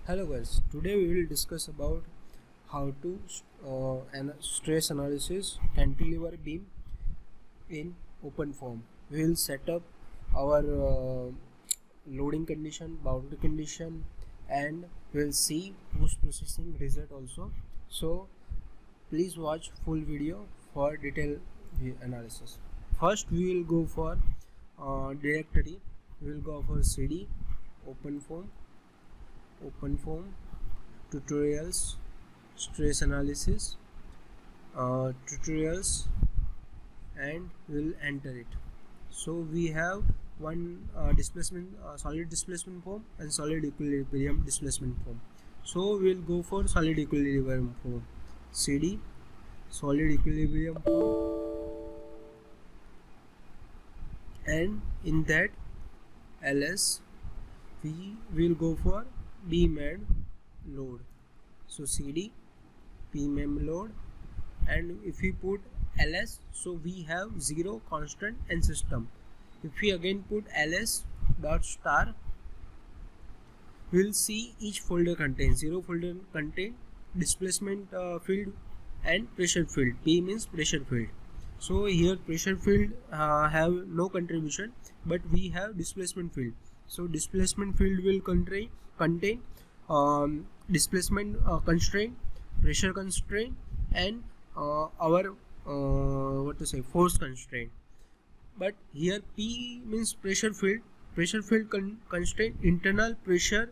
Hello guys, today we will discuss about how to stress analysis cantilever beam in OpenFOAM. We will set up our loading condition, boundary condition, and we will see post processing result also. So please watch full video for detailed analysis. First we will go for directory. We will go for cd OpenFOAM tutorials, stress analysis, tutorials, and we'll enter it. So we have one displacement, solid displacement form and solid equilibrium displacement form. So we'll go for solid equilibrium form. cd solid equilibrium form, and in that ls we will go for beam and load. So cd pmem load, and if we put ls, so we have 0 constant and system. If we again put ls dot star, we'll see each folder contains 0 folder contain displacement field and pressure field. P means pressure field. So here pressure field have no contribution, but we have displacement field. So displacement field will contain displacement constraint, pressure constraint, and our force constraint. But here P means pressure field. Pressure field constraint internal pressure,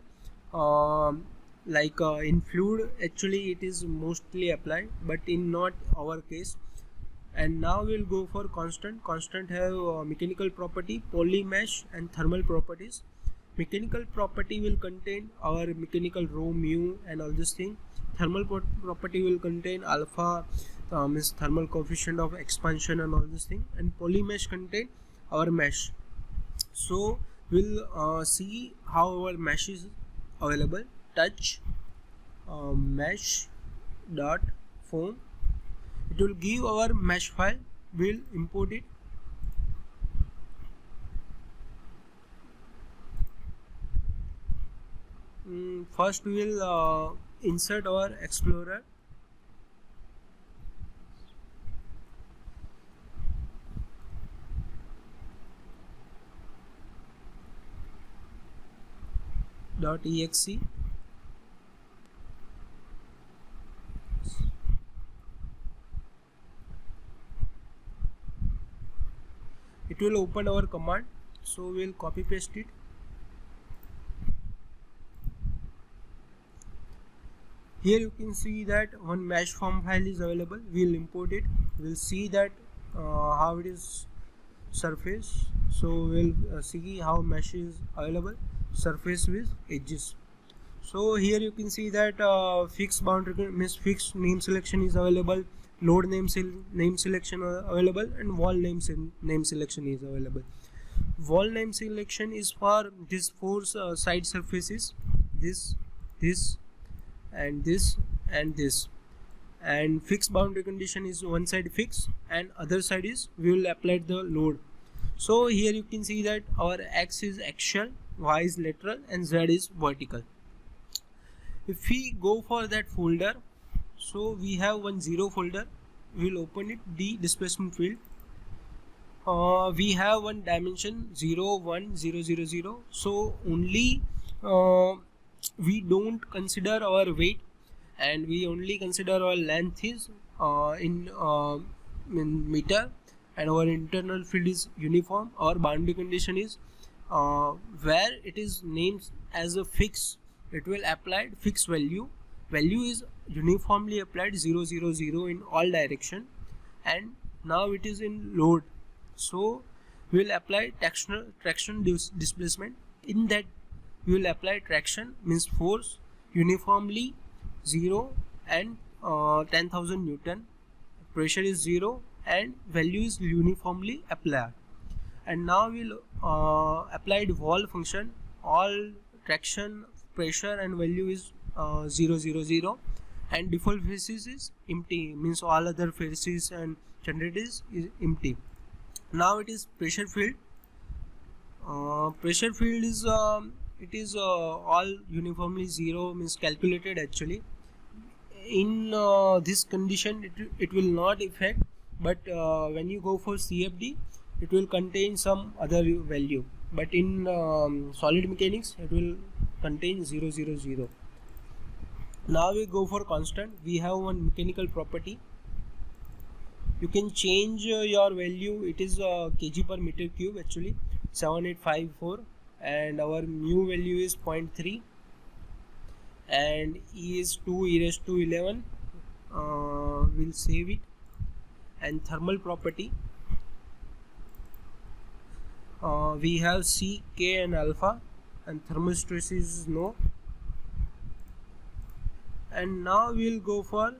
in fluid actually it is mostly applied, but in not our case. And now we'll go for constant. Constant have mechanical property, polymesh, and thermal properties. Mechanical property will contain our mechanical rho, mu, and all this thing. Thermal property will contain alpha, means thermal coefficient of expansion and all this thing. And polymesh contain our mesh. So we'll see how our mesh is available. Touch mesh dot foam. It will give our mesh file. We'll import it. First we will insert our explorer. .exe. It will open our command, so we'll copy paste it. Here you can see that one mesh form file is available. We'll import it. We'll see that how it is surface. So we'll see how mesh is available. Surface with edges. So here you can see that fixed boundary means fixed name selection is available. Load name selection available, and wall name selection is available. Wall name selection is for these 4 side surfaces, this, and this, and this. And fixed boundary condition is one side fixed and other side is we will apply the load. So here you can see that our x is axial, y is lateral, and z is vertical. If we go for that folder, so we have one 0 folder. We will open it. The displacement field, we have one dimension 0, 1, 0, 0, 0. So only we don't consider our weight, and we only consider our length is in meter, and our internal field is uniform. Our boundary condition is where it is named as a fixed, it will apply fixed value. Value is uniformly applied 0, 0, 0 in all direction. And now it is in load, so we will apply traction displacement. In that we will apply traction means force uniformly 0 and 10,000 Newton. Pressure is 0 and value is uniformly applied. And now we'll apply the wall function. All traction, pressure, and value is 0, 0, 0, and default faces is empty, means all other faces and generators is empty. Now it is pressure field. Pressure field is it is all uniformly 0 means calculated actually. In this condition it will not affect, but when you go for CFD it will contain some other value, but in solid mechanics it will contain 0 0 0. Now we go for constant. We have one mechanical property. You can change your value. It is kg per meter cube actually 7854, and our mu value is 0.3 and E is 2 e raised to 11. We'll save it. And thermal property, we have C, K and alpha, and thermal stress is no. And now we'll go for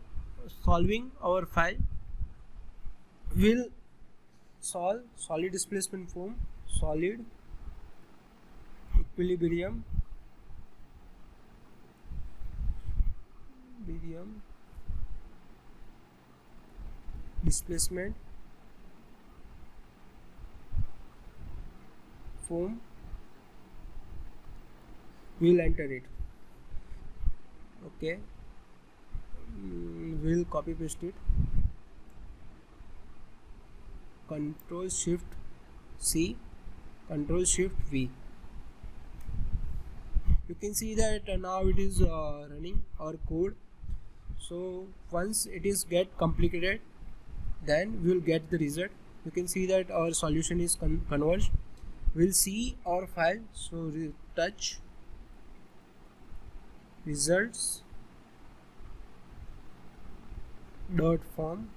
solving our file. We'll solve solid displacement form, solid equilibrium, displacement form. We'll enter it. Okay, we'll copy paste it. Control Shift C, Control Shift V. You can see that now it is running our code. So once it is get completed, then we will get the result. You can see that our solution is converged. We'll see our file. So touch results dot form.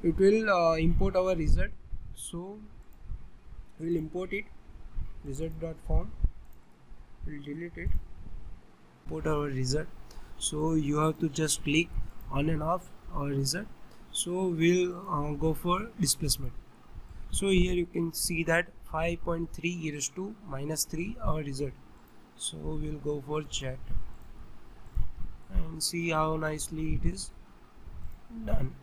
It will import our result. So we'll import it, result dot form. We'll delete it, import our result. So you have to just click on and off our result. So we'll go for displacement. So here you can see that 5.3 e raised to minus 3 our result. So we'll go for chat and see how nicely it is done.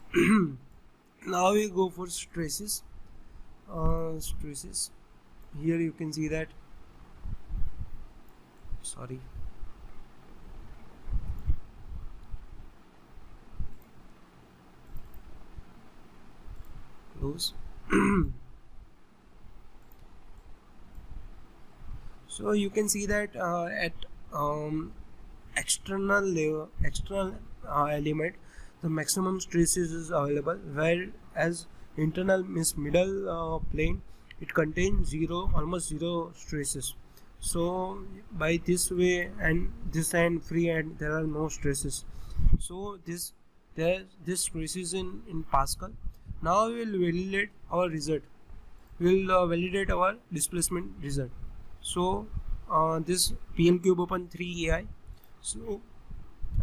Now we go for stresses. Here you can see that, sorry, close. So you can see that at external element the maximum stresses is available, whereas internal means middle plane it contains almost zero stresses. So by this way and this end free end there are no stresses. So this stresses in Pascal. Now we will validate our result. We will validate our displacement result. So this PL cube open 3 AI. So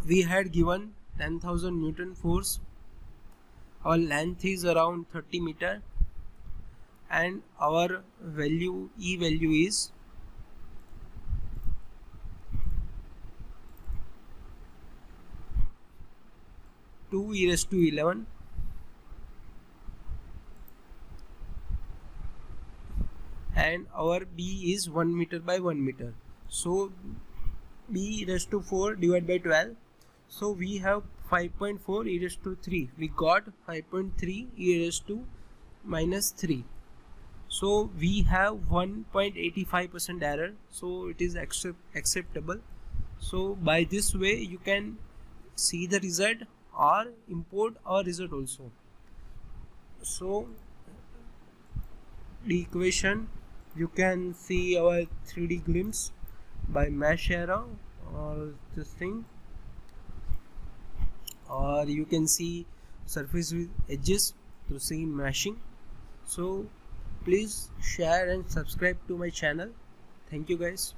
we had given 10,000 Newton force. Our length is around 30 meter, and our value E value is 2 e raised to 11. And our B is 1 meter by 1 meter. So B raised to 4 divided by 12. So we have 5.4 e raised to 3. We got 5.3 e raised to minus 3. So we have 1.85% error. So it is acceptable. So by this way you can see the result or import our result also. So the equation, you can see our 3D glimpse by mesh arrow or this thing, or you can see surface with edges to see meshing. So please share and subscribe to my channel. Thank you guys.